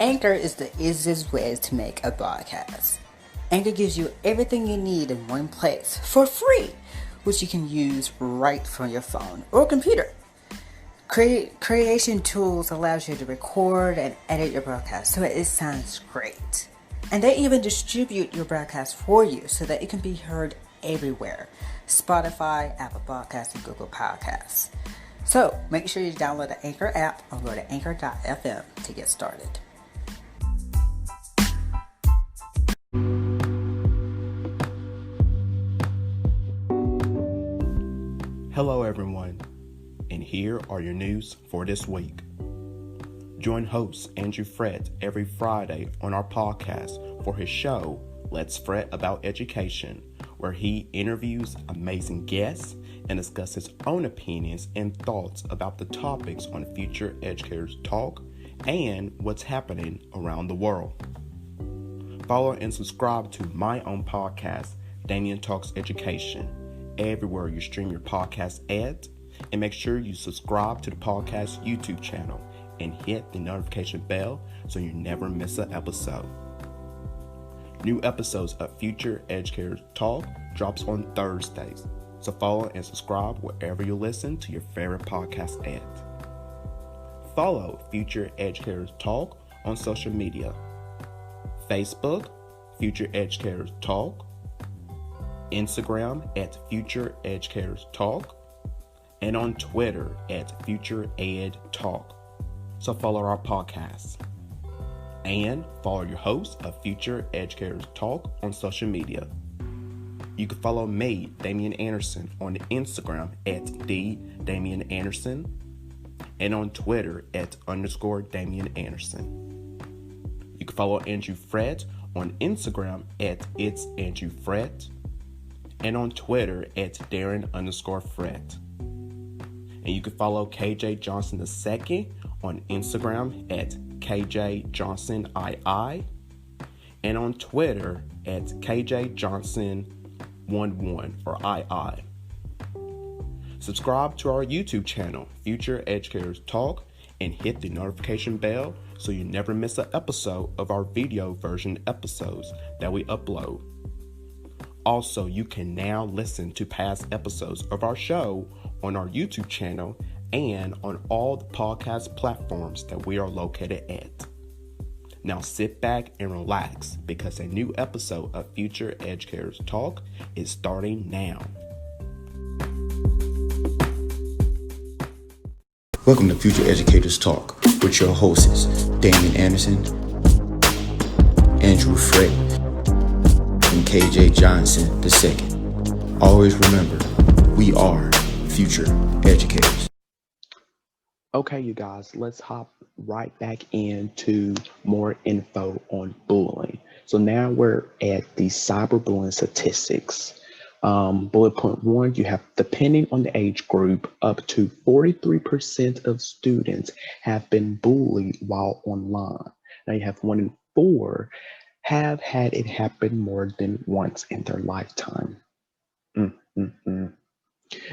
Anchor is the easiest way to make a podcast. Anchor gives you everything you need in one place for free, which you can use right from your phone or computer. Creation tools allows you to record and edit your broadcast so it sounds great. And they even distribute your broadcast for you so that it can be heard everywhere. Spotify, Apple Podcasts, and Google Podcasts. So make sure you download the Anchor app or go to anchor.fm to get started. Hello everyone, and here are your news for this week. Join host Andrew FRETT every Friday on our podcast for his show, Let's Fret About Education, where he interviews amazing guests and discusses his own opinions and thoughts about the topics on Future Educators Talk and what's happening around the world. Follow and subscribe to my own podcast, DAMIAN Talks Education, everywhere you stream your podcast at, and make sure you subscribe to the podcast YouTube channel and hit the notification bell so you never miss an episode. New episodes of Future Educators Talk drops on Thursdays, so follow and subscribe wherever you listen to your favorite podcast at. Follow Future Educators Talk on social media: Facebook, Future Educators Talk, Instagram at Future Educators Talk, and on Twitter at Future Ed Talk. So follow our podcast. And follow your host of Future Educators Talk on social media. You can follow me, Damian Anderson, on Instagram at @DamianAnderson and on Twitter at _Damian Anderson. You can follow Andrew FRETT on Instagram at @It'sAndrewFRETT and on Twitter at Darren_Fret. And you can follow KJ Johnson II on Instagram at KJJohnsonII and on Twitter at KJJohnson11 or II. Subscribe to our YouTube channel, Future Educators Talk, and hit the notification bell so you never miss an episode of our video version episodes that we upload. Also, you can now listen to past episodes of our show on our YouTube channel and on all the podcast platforms that we are located at. Now sit back and relax because a new episode of Future Educators Talk is starting now. Welcome to Future Educators Talk with your hosts, Damian Anderson, Andrew FRETT, and KJ Johnson II. Always remember, we are future educators. Okay, you guys, let's hop right back into more info on bullying. So now we're at the cyberbullying statistics. Bullet point 1, you have, depending on the age group, up to 43% of students have been bullied while online. Now you have 1 in 4 have had it happen more than once in their lifetime.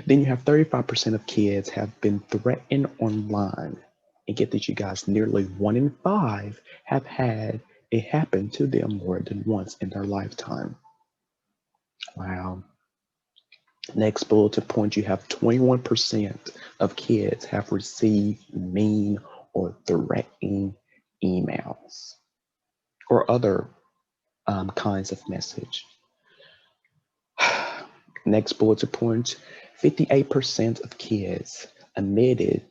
Then you have 35% of kids have been threatened online. And get this, you guys, nearly 1 in 5 have had it happen to them more than once in their lifetime. Wow. Next bulletin point, you have 21% of kids have received mean or threatening emails or other kinds of message. Next bulletin point, 58% of kids admitted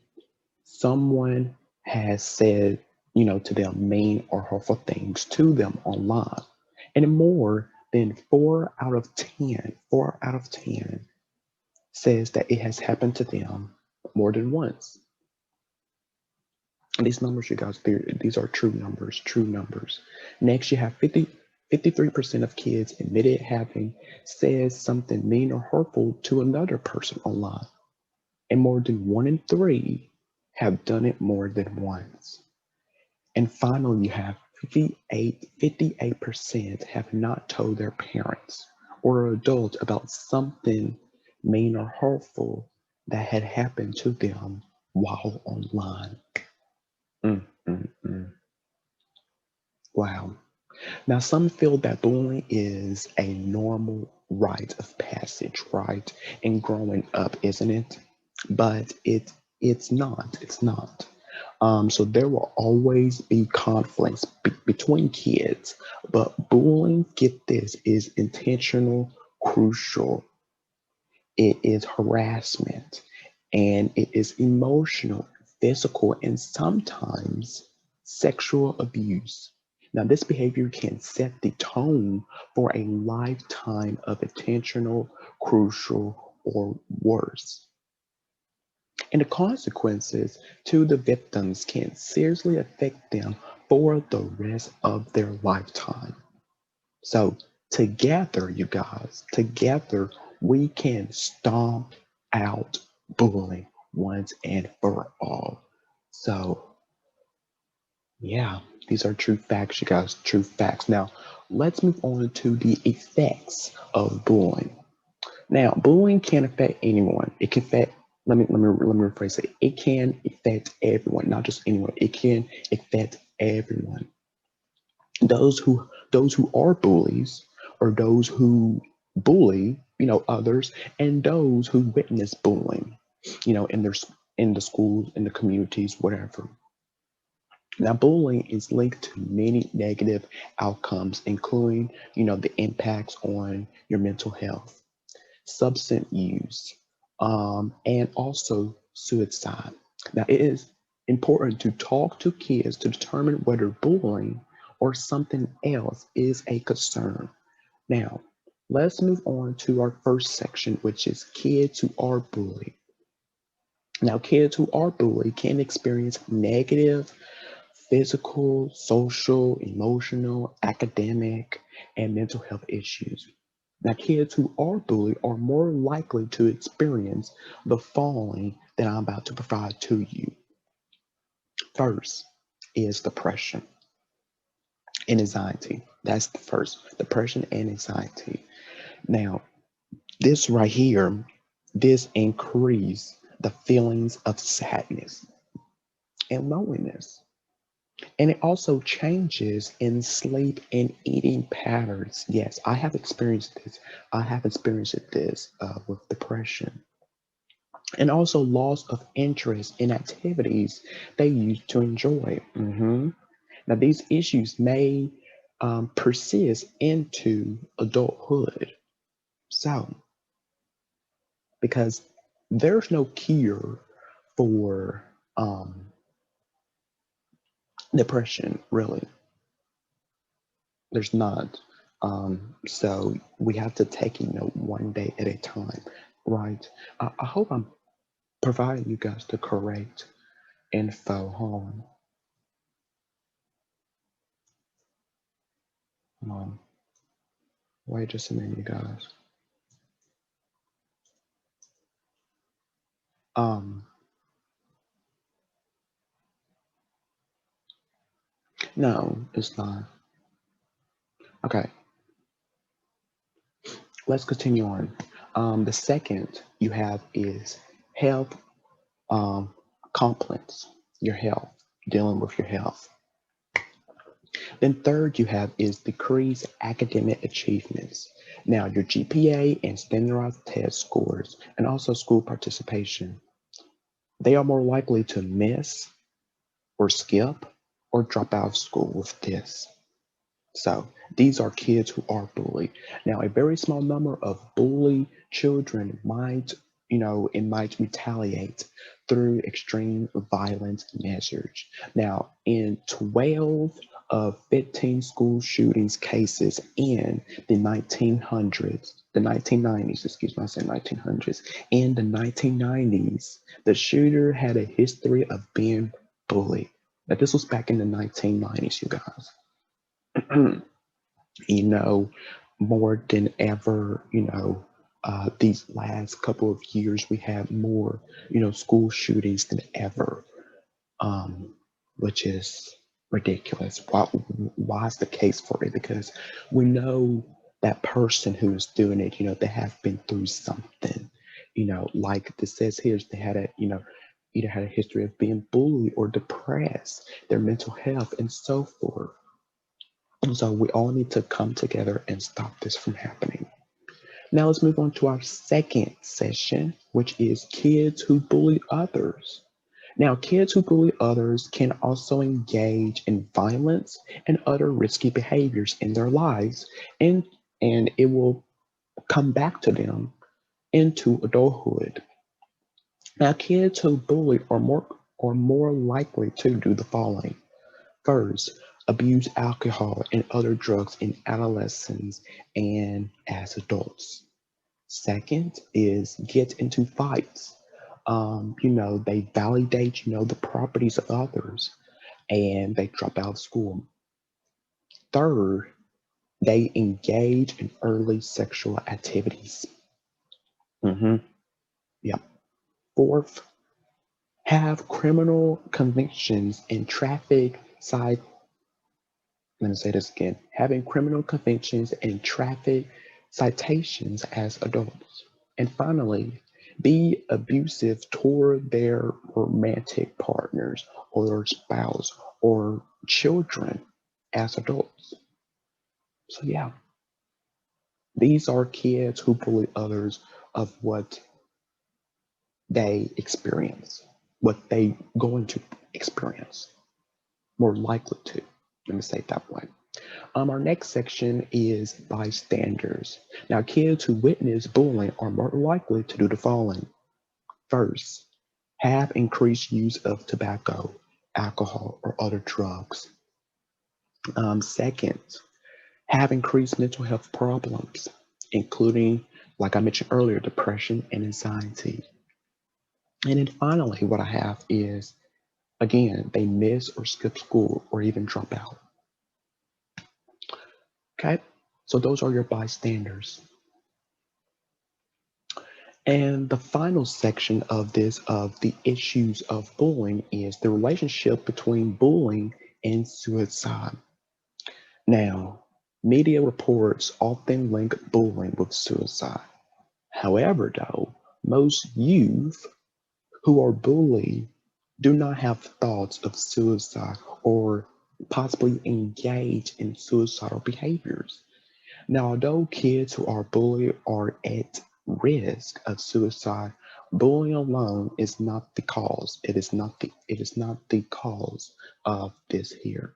someone has said, to them mean or hurtful things to them online. And more than 4 out of 10 says that it has happened to them more than once. And these numbers, you guys, these are true numbers. Next, you have 53% of kids admitted having said something mean or hurtful to another person online. And more than 1 in 3 have done it more than once. And finally, you have 58% have not told their parents or adults about something mean or hurtful that had happened to them while online. Wow. Now, some feel that bullying is a normal rite of passage, right? And growing up, isn't it? But it's not. It's not. So there will always be conflicts between kids, but bullying, get this, is intentional, crucial. It is harassment, and it is emotional, physical, and sometimes sexual abuse. Now, this behavior can set the tone for a lifetime of intentional, crucial, or worse. And the consequences to the victims can seriously affect them for the rest of their lifetime. So, together, you guys, together, we can stomp out bullying once and for all. So, yeah, these are true facts, you guys, true facts. Now, let's move on to the effects of bullying. Now, bullying can affect anyone. It can affect, let me rephrase it. It can affect everyone, not just anyone. It can affect everyone. Those who are bullies, or those who bully, others, and those who witness bullying, in the schools, in the communities, whatever. Now, bullying is linked to many negative outcomes, including, the impacts on your mental health, substance use, and also suicide. Now, it is important to talk to kids to determine whether bullying or something else is a concern. Now, let's move on to our first section, which is kids who are bullied. Now, kids who are bullied can experience negative physical, social, emotional, academic, and mental health issues. Now, kids who are bullied are more likely to experience the following that I'm about to provide to you. First is depression and anxiety. That's the first, depression and anxiety. Now, this right here, this increase the feelings of sadness and loneliness. And it also changes in sleep and eating patterns. Yes, I have experienced this. I have experienced this with depression. And also loss of interest in activities they used to enjoy. Now, these issues may persist into adulthood. So, because there's no cure for depression, really. There's not. So we have to take, one day at a time, right? I hope I'm providing you guys the correct info. Hold on. Wait just a minute, you guys. Um, no, it's not. Okay, let's continue on. The second you have is health complaints, your health, dealing with your health. Then third you have is decreased academic achievements. Now your GPA and standardized test scores and also school participation. They are more likely to miss or skip or drop out of school with this. So these are kids who are bullied. Now, a very small number of bullied children might, it might retaliate through extreme violence measures. Now, in 12 of 15 school shootings cases in the 1900s, the 1990s, excuse me, I said 1900s, in the 1990s, the shooter had a history of being bullied. Now, this was back in the 1990s, you guys. you know, More than ever, these last couple of years, we have more, school shootings than ever, which is ridiculous. Why is the case for it? Because we know that person who is doing it, they have been through something, like this says here, they had either had a history of being bullied or depressed, their mental health, and so forth. So we all need to come together and stop this from happening. Now let's move on to our second session, which is kids who bully others. Now, kids who bully others can also engage in violence and other risky behaviors in their lives, and, and it will come back to them into adulthood. Now, kids who bully are more likely to do the following. First, abuse alcohol and other drugs in adolescence and as adults. Second is get into fights. They validate, the properties of others and they drop out of school. Third, they engage in early sexual activities. Yep. Fourth, have criminal convictions and traffic side. Let me say this again. Having criminal convictions and traffic citations as adults. And finally, be abusive toward their romantic partners or their spouse or children as adults. So, yeah, these are kids who bully others of what they experience, what they going to experience, more likely to. Let me say it that way. Our next section is bystanders. Now, kids who witness bullying are more likely to do the following. First, have increased use of tobacco, alcohol, or other drugs. Second, have increased mental health problems, including, like I mentioned earlier, depression and anxiety. And then finally, what I have is, again, they miss or skip school or even drop out. Okay, so those are your bystanders. And the final section of this, of the issues of bullying, is the relationship between bullying and suicide. Now, media reports often link bullying with suicide. However, though, most youth who are bullied do not have thoughts of suicide or possibly engage in suicidal behaviors. Now, although kids who are bullied are at risk of suicide, bullying alone is not the cause. It is not the cause of this here.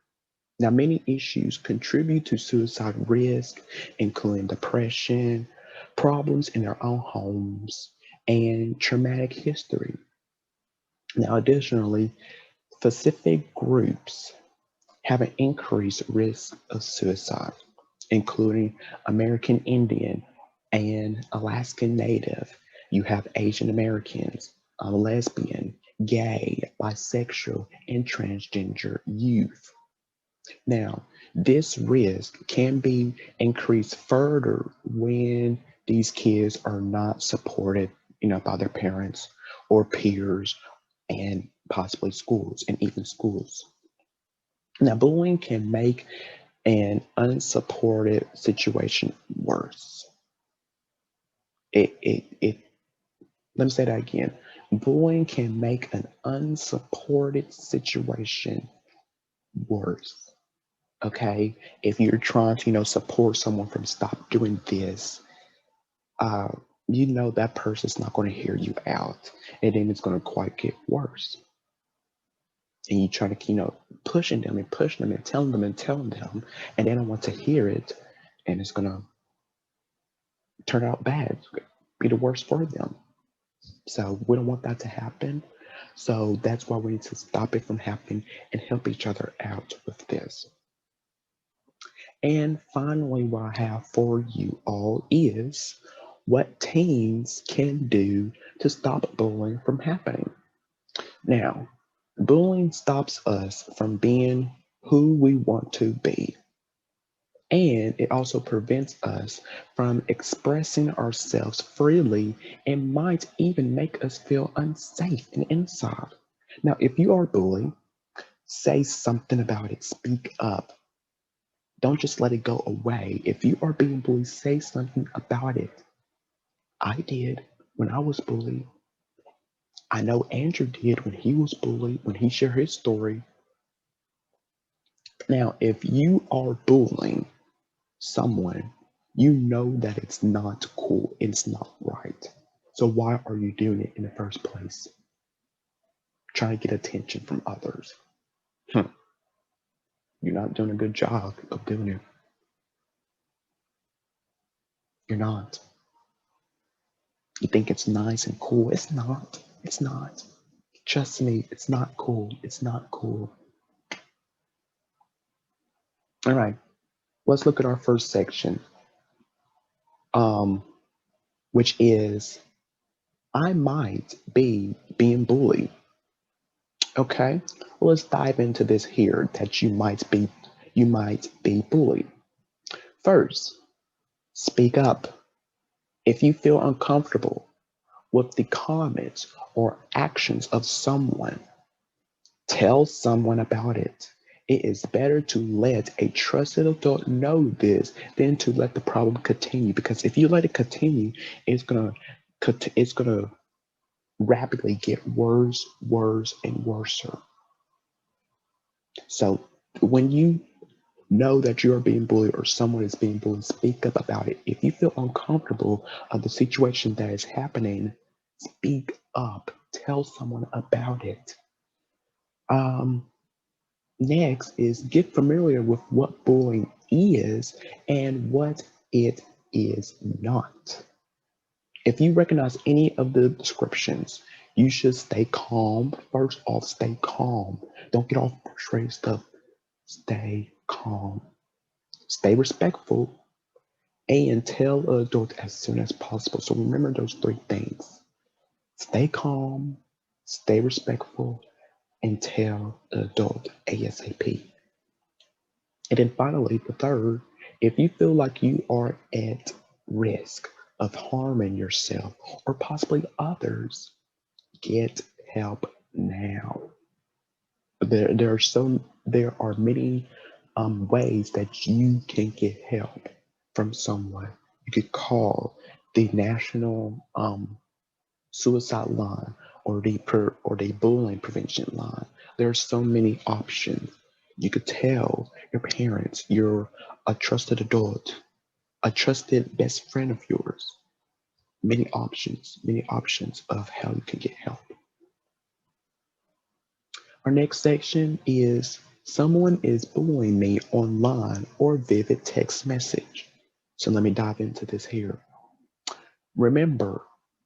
Now, many issues contribute to suicide risk, including depression, problems in their own homes, and traumatic history. Now, additionally, specific groups have an increased risk of suicide, including American Indian and Alaskan Native. You have Asian Americans, lesbian, gay, bisexual, and transgender youth. Now, this risk can be increased further when these kids are not supported, by their parents or peers and possibly schools and even schools. Now, bullying can make an unsupported situation worse. It let me say that again. Bullying can make an unsupported situation worse. Okay, if you're trying to, support someone from stop doing this, uh, that person's not going to hear you out, and then it's going to quite get worse. And you try to, pushing them and pushing them and telling them, and they don't want to hear it, and it's going to turn out bad, be the worst for them. So we don't want that to happen. So that's why we need to stop it from happening and help each other out with this. And finally, what I have for you all is what teens can do to stop bullying from happening. Now, bullying stops us from being who we want to be. And it also prevents us from expressing ourselves freely and might even make us feel unsafe and inside. Now, if you are bullied, say something about it, speak up. Don't just let it go away. If you are being bullied, say something about it. I did when I was bullied. I know Andrew did when he was bullied, when he shared his story. Now, if you are bullying someone, you know that it's not cool, it's not right. So why are you doing it in the first place? Trying to get attention from others. You're not doing a good job of doing it. You're not. You think it's nice and cool. It's not. It's not. Trust me, it's not cool. It's not cool. All right, let's look at our first section, um, which is I might be being bullied. Okay, well, let's dive into this here that you might be bullied. First, speak up. If you feel uncomfortable with the comments or actions of someone, tell someone about it. It is better to let a trusted adult know this than to let the problem continue. Because if you let it continue, it's gonna rapidly get worse, worse, and worse. So when you know that you are being bullied or someone is being bullied, speak up about it. If you feel uncomfortable of the situation that is happening, speak up. Tell someone about it. Um, Next is get familiar with what bullying is and what it is not. If you recognize any of the descriptions, you should stay calm. First off, stay calm. Don't get off frustrated stuff. Stay calm. Stay respectful and tell an adult as soon as possible. So remember those three things. Stay calm, stay respectful, and tell the adult ASAP. And then finally, the third, if you feel like you are at risk of harming yourself or possibly others, get help now. There are many ways that you can get help from someone. You could call the national suicide line or the bullying prevention line. There are so many options. You could tell your parents, you're a trusted adult, a trusted best friend of yours. Many options of how you can get help. Our next section is someone is bullying me online or vivid text message. So let me dive into this here. Remember,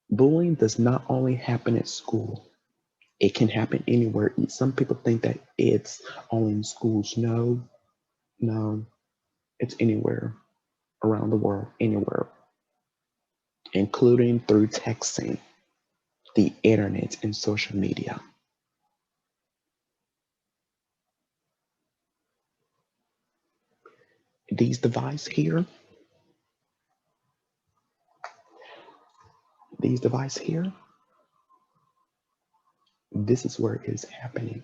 bullying does not only happen at school. It can happen anywhere. Some people think that it's only in schools. No, it's anywhere around the world, anywhere, including through texting, the internet, and social media. These devices here, these devices here, this is where it is happening.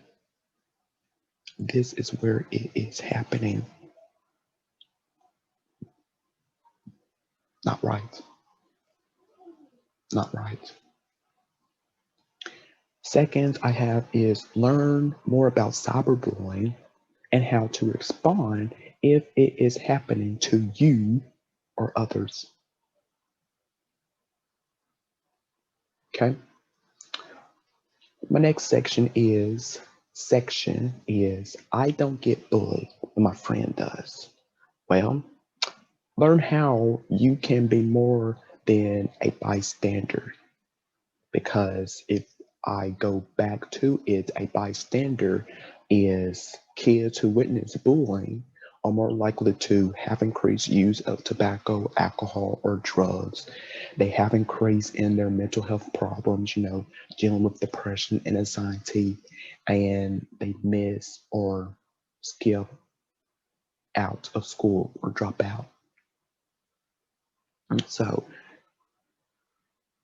This is where it is happening. Not right. Not right. Second, I have is learn more about cyberbullying and how to respond if it is happening to you or others. Okay. My next section is I don't get bullied, but my friend does. Well, learn how you can be more than a bystander. Because if I go back to it, a bystander is kids who witness bullying are more likely to have increased use of tobacco, alcohol, or drugs. They have increased in their mental health problems, dealing with depression and anxiety, and they miss or skip out of school or drop out. And so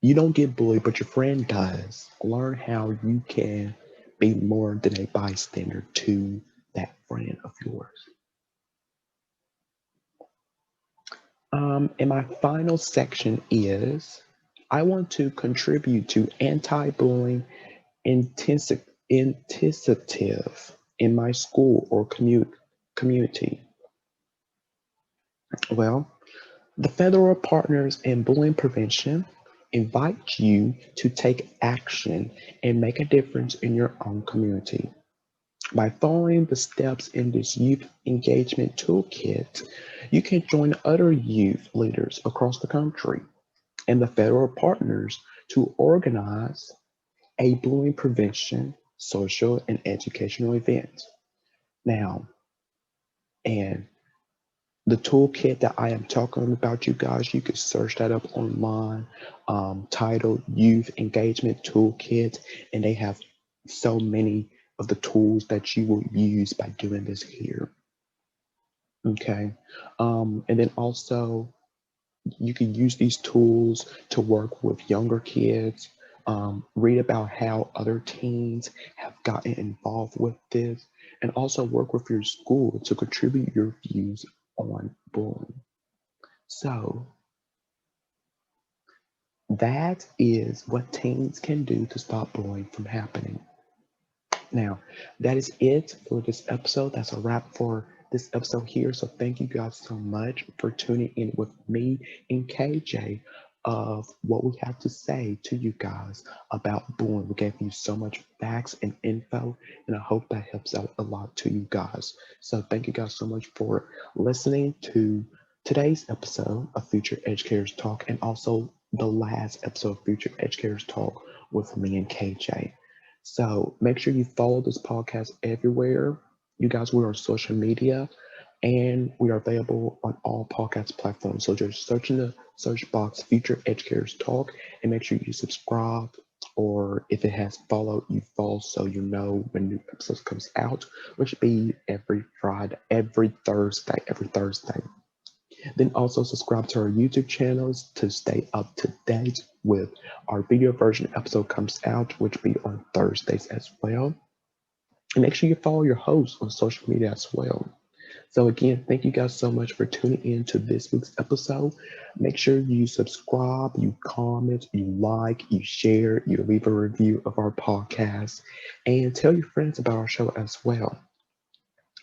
you don't get bullied, but your friend does. Learn how you can be more than a bystander to that friend of yours. And my final section is I want to contribute to anti-bullying initiative in my school or community? Well, the federal partners in bullying prevention invite you to take action and make a difference in your own community. By following the steps in this youth engagement toolkit, you can join other youth leaders across the country and the federal partners to organize a bullying prevention, social, and educational event. Now, and the toolkit that I am talking about, you guys, you can search that up online, titled Youth Engagement Toolkit, and they have so many of the tools that you will use by doing this here. Okay. And then also, you can use these tools to work with younger kids, read about how other teens have gotten involved with this, and also work with your school to contribute your views on bullying. So that is what teens can do to stop bullying from happening. Now, that is it for this episode. That's a wrap for this episode here. So thank you guys so much for tuning in with me and KJ of what we have to say to you guys about bullying. We gave you so much facts and info, and I hope that helps out a lot to you guys. So thank you guys so much for listening to today's episode of Future Educators Talk, and also the last episode of Future Educators Talk with me and KJ. So make sure you follow this podcast everywhere. You guys, we're on social media and we are available on all podcast platforms. So just search in the search box Future Educators Talk and make sure you subscribe, or if it has follow, you follow so you know when new episodes comes out, which be every Thursday. Then also subscribe to our YouTube channels to stay up to date with our video version episode comes out, which be on Thursdays as well. And make sure you follow your host on social media as well. So again, thank you guys so much for tuning in to this week's episode. Make sure you subscribe, you comment, you like, you share, you leave a review of our podcast, and tell your friends about our show as well.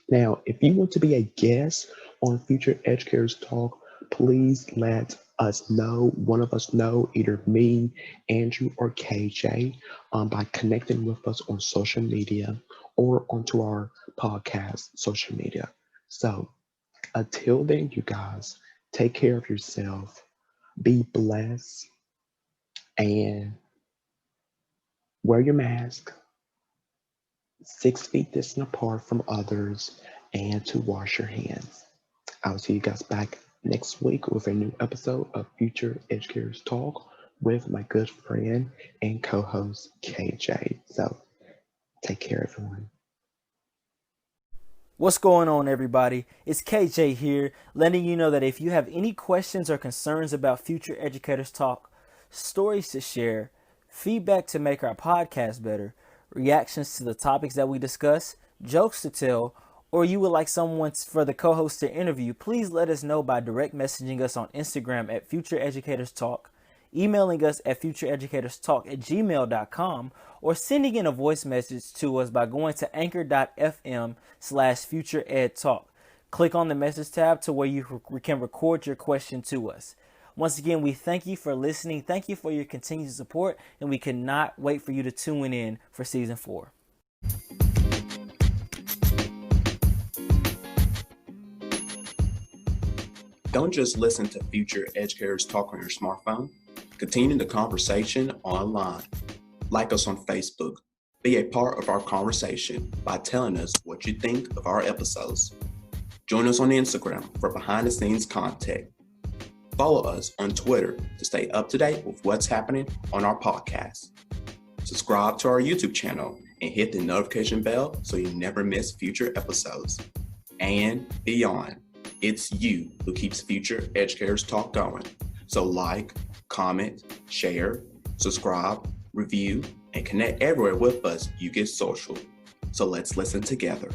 Now, if you want to be a guest on Future Educators Talk, please let us know, one of us know, either me, Andrew, or KJ, by connecting with us on social media or onto our podcast social media. So until then, you guys, take care of yourself, be blessed, and wear your mask, 6 feet distant apart from others, and to wash your hands. I'll see you guys back next week with a new episode of Future Educators Talk with my good friend and co-host KJ. So take care, everyone. What's going on, everybody? It's KJ here, letting you know that if you have any questions or concerns about Future Educators Talk, stories to share, feedback to make our podcast better, reactions to the topics that we discuss, jokes to tell, or you would like someone for the co-host to interview, please let us know by direct messaging us on Instagram at Future Educators Talk, emailing us at futureeducatorstalk@gmail.com, or sending in a voice message to us by going to anchor.fm/futureedtalk. Click on the message tab to where you can record your question to us. Once again, we thank you for listening. Thank you for your continued support, and we cannot wait for you to tune in for season 4. Don't just listen to Future Educators Talk on your smartphone. Continue the conversation online. Like us on Facebook. Be a part of our conversation by telling us what you think of our episodes. Join us on Instagram for behind-the-scenes content. Follow us on Twitter to stay up to date with what's happening on our podcast. Subscribe to our YouTube channel and hit the notification bell so you never miss future episodes. And beyond, it's you who keeps Future Educators Talk going. So like, comment, share, subscribe, review, and connect everywhere with us. You get social. So let's listen together.